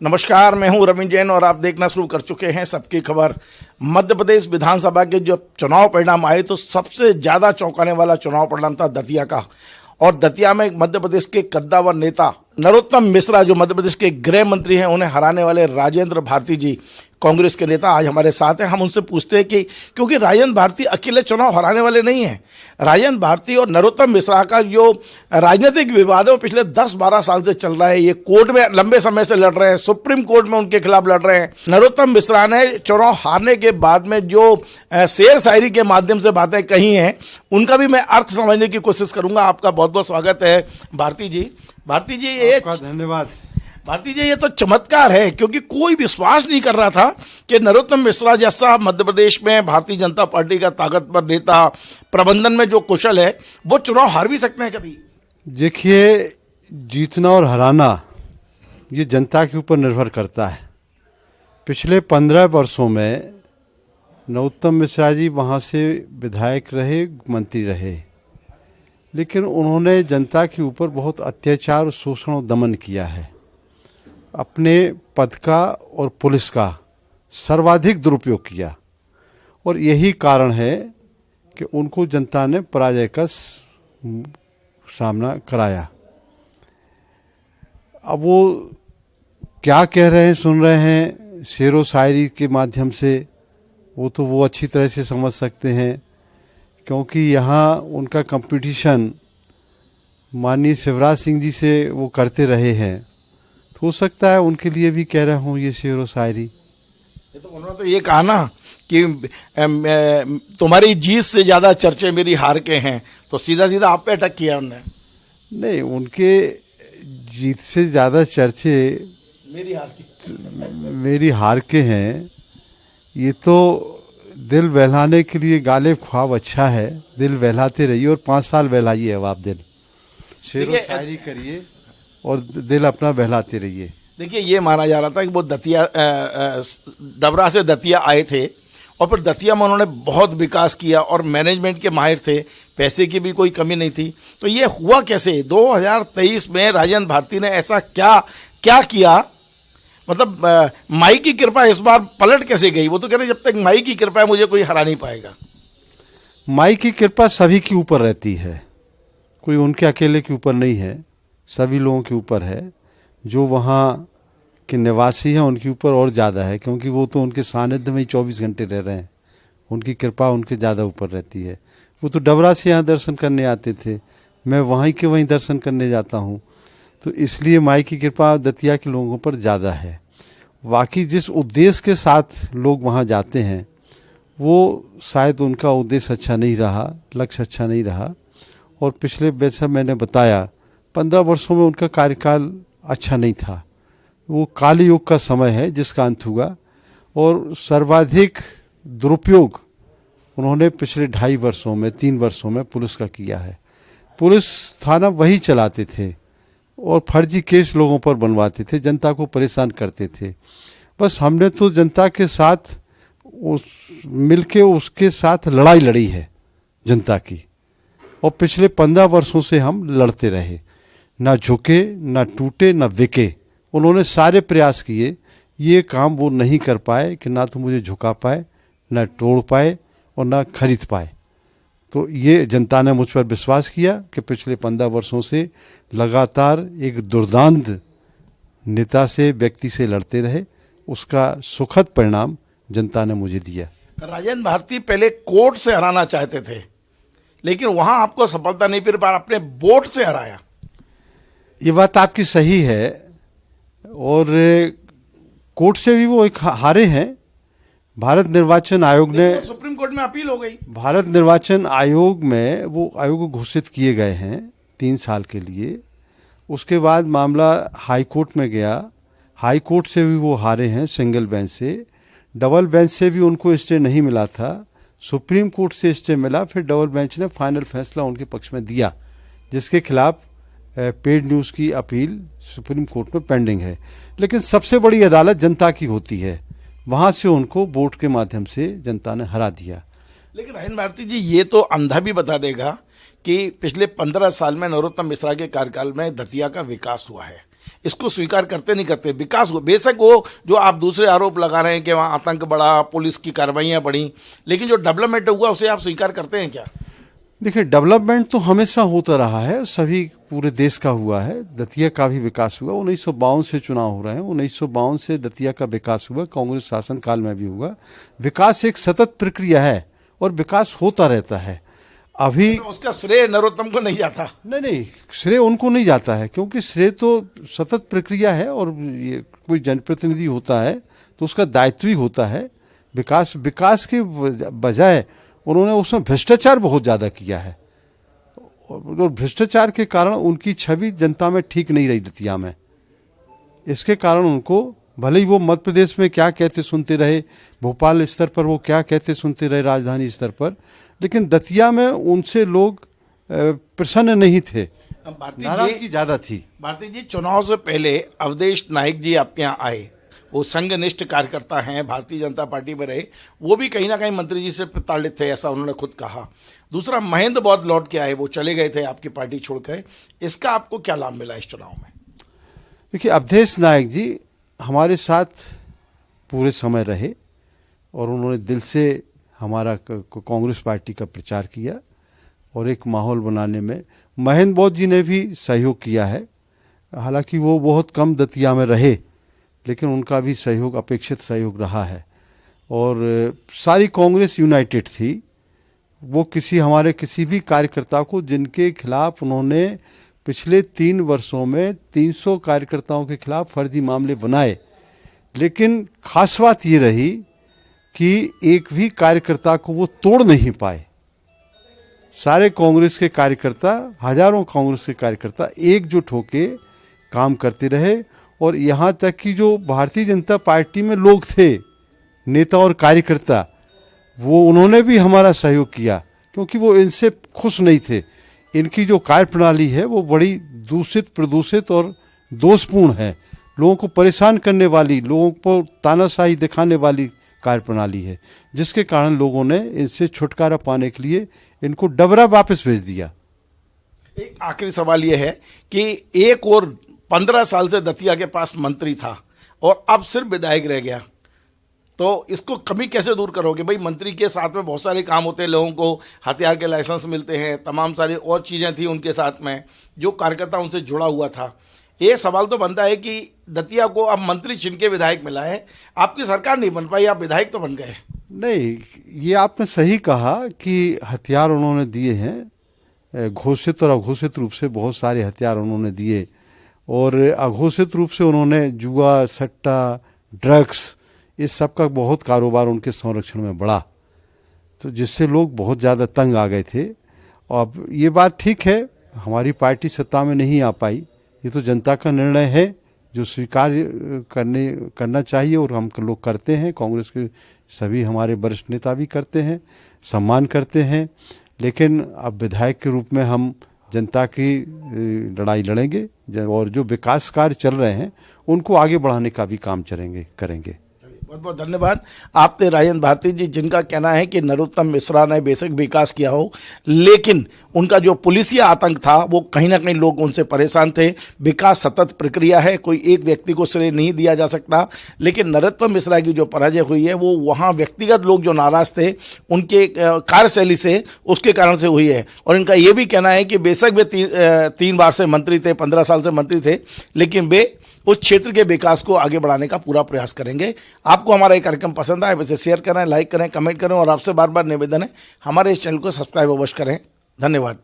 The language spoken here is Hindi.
नमस्कार, मैं हूं रवि जैन और आप देखना शुरू कर चुके हैं सबकी खबर। मध्य प्रदेश विधानसभा के जो चुनाव परिणाम आए तो सबसे ज़्यादा चौंकाने वाला चुनाव परिणाम था दतिया का। और दतिया में मध्य प्रदेश के कद्दावर नेता नरोत्तम मिश्रा, जो मध्य प्रदेश के गृह मंत्री हैं, उन्हें हराने वाले राजेंद्र भारती जी, कांग्रेस के नेता, आज हमारे साथ हैं। हम उनसे पूछते हैं कि क्योंकि राजेंद्र भारती अकेले चुनाव हराने वाले नहीं हैं, राजेंद्र भारती और नरोत्तम मिश्रा का जो राजनीतिक विवाद है वो पिछले 10-12 साल से चल रहा है। ये कोर्ट में लंबे समय से लड़ रहे हैं, सुप्रीम कोर्ट में उनके खिलाफ लड़ रहे हैं। नरोत्तम मिश्रा ने चुनाव हारने के बाद में जो शेर शायरी के माध्यम से बातें कही हैं, उनका भी मैं अर्थ समझने की कोशिश करूंगा। आपका बहुत बहुत स्वागत है भारती जी। भारती जी, आपका धन्यवाद। भारती जी, ये तो चमत्कार है, क्योंकि कोई विश्वास नहीं कर रहा था कि नरोत्तम मिश्रा जैसा मध्य प्रदेश में भारतीय जनता पार्टी का ताकतवर नेता, प्रबंधन में जो कुशल है, वो चुनाव हार भी सकते हैं कभी। देखिए, जीतना और हराना ये जनता के ऊपर निर्भर करता है। पिछले 15 वर्षों में नरोत्तम मिश्रा जी वहाँ से विधायक रहे, मंत्री रहे, लेकिन उन्होंने जनता के ऊपर बहुत अत्याचार और शोषण और दमन किया है। अपने पद का और पुलिस का सर्वाधिक दुरुपयोग किया और यही कारण है कि उनको जनता ने पराजय का सामना कराया। अब वो क्या कह रहे हैं, सुन रहे हैं शेरो शायरी के माध्यम से, वो अच्छी तरह से समझ सकते हैं, क्योंकि यहाँ उनका कंपटीशन माननीय शिवराज सिंह जी से वो करते रहे हैं, तो हो सकता है उनके लिए भी कह रहा हूँ ये शेरो शायरी। ये तो उन्होंने तो ये कहा ना कि तुम्हारी जीत से ज़्यादा चर्चे मेरी हार के हैं, तो सीधा सीधा आप पे अटैक किया उन्होंने। नहीं, उनके जीत से ज़्यादा चर्चे मेरी हार के हैं। ये तो दिल बहलाने के लिए गालिब ख्वाब अच्छा है, दिल बहलाते रहिए और 5 साल बहलाइए। अब आप दिल शेरो शायरी करिए और दिल अपना बहलाते रहिए। देखिए, ये माना जा रहा था कि वो दतिया डबरा से दतिया आए थे और फिर दतिया में उन्होंने बहुत विकास किया और मैनेजमेंट के माहिर थे, पैसे की भी कोई कमी नहीं थी। तो ये हुआ कैसे 2023 में राजेंद्र भारती ने ऐसा क्या किया? मतलब माई की कृपा इस बार पलट कैसे गई? वो तो कह रहे जब तक माई की कृपा है मुझे कोई हरा नहीं पाएगा। माई की कृपा सभी के ऊपर रहती है, कोई उनके अकेले के ऊपर नहीं है, सभी लोगों के ऊपर है। जो वहाँ के निवासी हैं उनके ऊपर और ज़्यादा है, क्योंकि वो तो उनके सानिध्य में ही 24 घंटे रह रहे हैं। उनकी कृपा उनके ज़्यादा ऊपर रहती है। वो तो डबरा से यहाँ दर्शन करने आते थे, मैं वहीं के वहीं दर्शन करने जाता हूँ, तो इसलिए माई की कृपा दतिया के लोगों पर ज़्यादा है। बाकी जिस उद्देश्य के साथ लोग वहाँ जाते हैं वो शायद उनका उद्देश्य अच्छा नहीं रहा, लक्ष्य अच्छा नहीं रहा। और पिछले जैसा मैंने बताया 15 वर्षों में उनका कार्यकाल अच्छा नहीं था। वो काली युग का समय है जिसका अंत हुआ, और सर्वाधिक दुरुपयोग उन्होंने पिछले 2.5 वर्षों में, 3 वर्षों में पुलिस का किया है। पुलिस थाना वही चलाते थे और फर्जी केस लोगों पर बनवाते थे, जनता को परेशान करते थे। बस हमने तो जनता के साथ मिलके उसके साथ लड़ाई लड़ी है जनता की, और पिछले 15 वर्षों से हम लड़ते रहे, ना झुके, ना टूटे, ना बिके। उन्होंने सारे प्रयास किए, ये काम वो नहीं कर पाए कि ना तो मुझे झुका पाए, ना तोड़ पाए और ना खरीद पाए। तो ये जनता ने मुझ पर विश्वास किया कि पिछले 15 वर्षों से लगातार एक दुर्दांत नेता से, व्यक्ति से लड़ते रहे, उसका सुखद परिणाम जनता ने मुझे दिया। राजेंद्र भारती पहले कोर्ट से हराना चाहते थे, लेकिन वहां आपको सफलता नहीं मिल पा, अपने वोट से हराया। ये बात आपकी सही है, और कोर्ट से भी वो एक हारे हैं। भारत निर्वाचन आयोग ने, सुप्रीम कोर्ट में अपील हो गई। भारत निर्वाचन आयोग में वो आयोग घोषित किए गए हैं 3 साल के लिए। उसके बाद मामला हाई कोर्ट में गया, हाई कोर्ट से भी वो हारे हैं, सिंगल बेंच से। डबल बेंच से भी उनको स्टे नहीं मिला था, सुप्रीम कोर्ट से स्टे मिला, फिर डबल बेंच ने फाइनल फैसला उनके पक्ष में दिया, जिसके खिलाफ पेड न्यूज़ की अपील सुप्रीम कोर्ट में पेंडिंग है। लेकिन सबसे बड़ी अदालत जनता की होती है, वहाँ से उनको वोट के माध्यम से जनता ने हरा दिया। लेकिन राजेंद्र भारती जी, ये तो अंधा भी बता देगा कि पिछले 15 साल में नरोत्तम मिश्रा के कार्यकाल में दतिया का विकास हुआ है। इसको स्वीकार करते नहीं करते। विकास हो, बेशक वो जो आप दूसरे आरोप लगा रहे हैं कि वहाँ आतंक बढ़ा, पुलिस की कार्रवाइयाँ बढ़ी, लेकिन जो डेवलपमेंट हुआ उसे आप स्वीकार करते हैं क्या? देखिए, डेवलपमेंट तो हमेशा होता रहा है, सभी पूरे देश का हुआ है। दतिया का भी विकास हुआ, 1952 से चुनाव हो रहे हैं, 1952 से दतिया का विकास हुआ, कांग्रेस शासन काल में भी हुआ। विकास एक सतत प्रक्रिया है और विकास होता रहता है। अभी तो उसका श्रेय नरोत्तम को नहीं जाता। नहीं, श्रेय उनको नहीं जाता है, क्योंकि श्रेय तो सतत प्रक्रिया है और ये कोई जनप्रतिनिधि होता है तो उसका दायित्व ही होता है। विकास के बजाय उन्होंने उसमें भ्रष्टाचार बहुत ज़्यादा किया है और भ्रष्टाचार के कारण उनकी छवि जनता में ठीक नहीं रही दतिया में। इसके कारण उनको, भले ही वो मध्य प्रदेश में क्या कहते सुनते रहे, भोपाल स्तर पर वो क्या कहते सुनते रहे, राजधानी स्तर पर, लेकिन दतिया में उनसे लोग प्रसन्न नहीं थे, नाराजगी ज़्यादा थी। भारती जी, चुनाव से पहले अवधेश नाइक जी आपके यहाँ आए, वो संघनिष्ठ कार्यकर्ता हैं, भारतीय जनता पार्टी में रहे, वो भी कहीं ना कहीं मंत्री जी से प्रताड़ित थे, ऐसा उन्होंने खुद कहा। दूसरा, महेंद्र बौद्ध लौट के आए, वो चले गए थे आपकी पार्टी छोड़कर। इसका आपको क्या लाभ मिला इस चुनाव में? देखिए, अवधेश नायक जी हमारे साथ पूरे समय रहे और उन्होंने दिल से हमारा कांग्रेस पार्टी का प्रचार किया और एक माहौल बनाने में महेंद्र बौद्ध जी ने भी सहयोग किया है। हालांकि वो बहुत कम दतिया में रहे, लेकिन उनका भी सहयोग, अपेक्षित सहयोग रहा है और सारी कांग्रेस यूनाइटेड थी। वो हमारे किसी भी कार्यकर्ता को, जिनके खिलाफ उन्होंने पिछले 3 वर्षों में 300 कार्यकर्ताओं के खिलाफ फर्जी मामले बनाए, लेकिन खास बात ये रही कि एक भी कार्यकर्ता को वो तोड़ नहीं पाए। सारे कांग्रेस के कार्यकर्ता, हजारों कांग्रेस के कार्यकर्ता एकजुट होके काम करते रहे और यहाँ तक कि जो भारतीय जनता पार्टी में लोग थे, नेता और कार्यकर्ता, वो उन्होंने भी हमारा सहयोग किया, क्योंकि वो इनसे खुश नहीं थे। इनकी जो कार्यप्रणाली है वो बड़ी दूषित, प्रदूषित और दोषपूर्ण है, लोगों को परेशान करने वाली, लोगों को तानाशाही दिखाने वाली कार्यप्रणाली है, जिसके कारण लोगों ने इनसे छुटकारा पाने के लिए इनको डबरा वापस भेज दिया। एक आखिरी सवाल ये है कि एक और 15 साल से दतिया के पास मंत्री था और अब सिर्फ विधायक रह गया, तो इसको कमी कैसे दूर करोगे? भाई, मंत्री के साथ में बहुत सारे काम होते हैं, लोगों को हथियार के लाइसेंस मिलते हैं, तमाम सारी और चीज़ें थी उनके साथ में, जो कार्यकर्ता उनसे जुड़ा हुआ था। ये सवाल तो बनता है कि दतिया को अब मंत्री चुन के विधायक मिला है, आपकी सरकार नहीं बन पाई, आप विधायक तो बन गए। नहीं, ये आपने सही कहा कि हथियार उन्होंने दिए हैं, घोषित और अघोषित रूप से बहुत सारे हथियार उन्होंने दिए और अघोषित रूप से उन्होंने जुआ, सट्टा, ड्रग्स, इस सब का बहुत कारोबार उनके संरक्षण में बढ़ा, तो जिससे लोग बहुत ज़्यादा तंग आ गए थे। अब ये बात ठीक है, हमारी पार्टी सत्ता में नहीं आ पाई, ये तो जनता का निर्णय है जो स्वीकार करना चाहिए और हम लोग करते हैं। कांग्रेस के सभी हमारे वरिष्ठ नेता भी करते हैं, सम्मान करते हैं, लेकिन अब विधायक के रूप में हम जनता की लड़ाई लड़ेंगे और जो विकास कार्य चल रहे हैं उनको आगे बढ़ाने का भी काम करेंगे। बहुत बहुत धन्यवाद। आप थे राजेंद्र भारती जी, जिनका कहना है कि नरोत्तम मिश्रा ने बेशक विकास किया हो, लेकिन उनका जो पुलिसिया आतंक था वो कहीं ना कहीं लोग उनसे परेशान थे। विकास सतत प्रक्रिया है, कोई एक व्यक्ति को श्रेय नहीं दिया जा सकता, लेकिन नरोत्तम मिश्रा की जो पराजय हुई है वो वहाँ व्यक्तिगत लोग जो नाराज थे उनके कार्यशैली से, उसके कारण से हुई है। और इनका ये भी कहना है कि बेशक वे 3 बार से मंत्री थे, 15 साल से मंत्री थे, लेकिन वे उस क्षेत्र के विकास को आगे बढ़ाने का पूरा प्रयास करेंगे। आपको हमारा ये कार्यक्रम पसंद आए वैसे शेयर करें, लाइक करें, कमेंट करें और आपसे बार बार निवेदन है हमारे इस चैनल को सब्सक्राइब अवश्य करें। धन्यवाद।